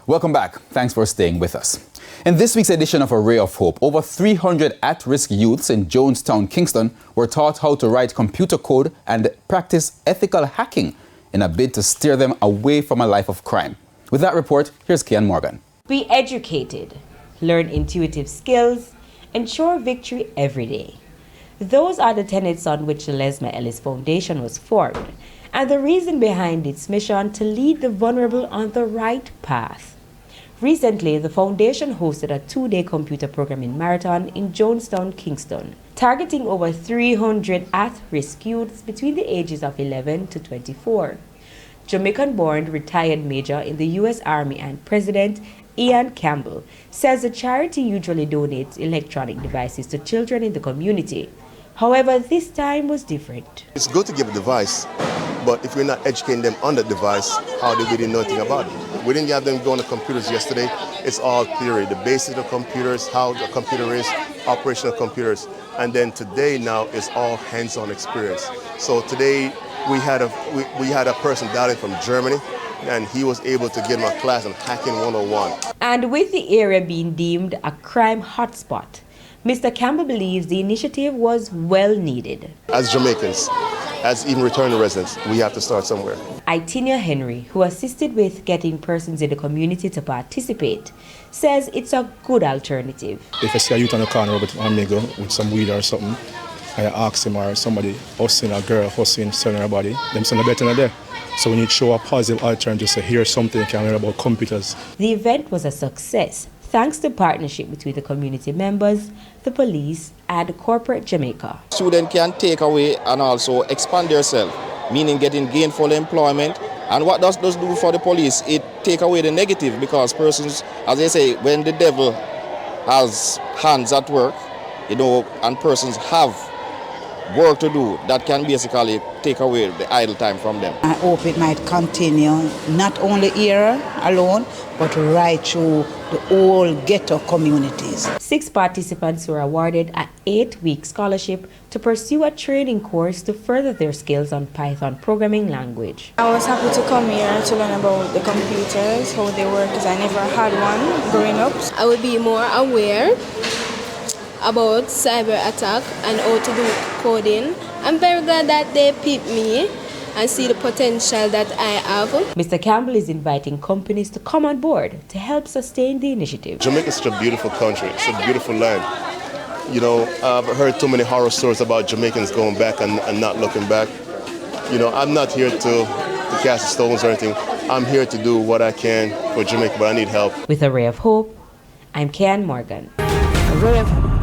Welcome back. Thanks for staying with us. In this week's edition of A Ray of Hope, over 300 at-risk youths in Jonestown, Kingston were taught how to write computer code and practice ethical hacking in a bid to steer them away from a life of crime. With that report, here's Kian Morgan. Be educated, learn intuitive skills, ensure victory every day. Those are the tenets on which the Lesma Ellis Foundation was formed, and the reason behind its mission to lead the vulnerable on the right path. Recently, the foundation hosted a 2-day computer programming marathon in Jonestown, Kingston, targeting over 300 at-risk youths between the ages of 11 to 24. Jamaican-born retired major in the U.S. Army and President Ian Campbell says the charity usually donates electronic devices to children in the community. However, this time was different. It's good to give a device, but if we're not educating them on the device, how do we do nothing about it? We didn't have them go on the computers yesterday. It's all theory, the basics of computers, how the computer is, operational computers. And then today now is all hands-on experience. So today we had a person dialing from Germany, and he was able to give him a class on hacking 101. And with the area being deemed a crime hotspot, Mr. Campbell believes the initiative was well needed. As Jamaicans, as even returning residents, we have to start somewhere. Itinia Henry, who assisted with getting persons in the community to participate, says it's a good alternative. If I see a youth on the corner with an amigo with some weed or something, I ask him or somebody hustling, a girl hustling, selling her body, them son are better than there. So when you show a positive alternative, say here's something you can learn about computers. The event was a success thanks to partnership between the community members, the police, and corporate Jamaica. Students can take away and also expand themselves, meaning getting gainful employment. And what does this do for the police? It take away the negative, because persons, as they say, when the devil has hands at work, and persons have work to do, that can basically take away the idle time from them. I hope it might continue, not only here alone, but right through the whole ghetto communities. 6 participants were awarded an 8-week scholarship to pursue a training course to further their skills on Python programming language. I was happy to come here to learn about the computers, how they work, because I never had one growing up. I would be more aware about cyber attack and how to do coding. I'm very glad that they picked me and see the potential that I have. Mr. Campbell is inviting companies to come on board to help sustain the initiative. Jamaica is such a beautiful country. It's a beautiful land. I've heard too many horror stories about Jamaicans going back and not looking back. I'm not here to cast stones or anything. I'm here to do what I can for Jamaica, but I need help. With A Ray of Hope, I'm Kian Morgan. A Ray of Hope.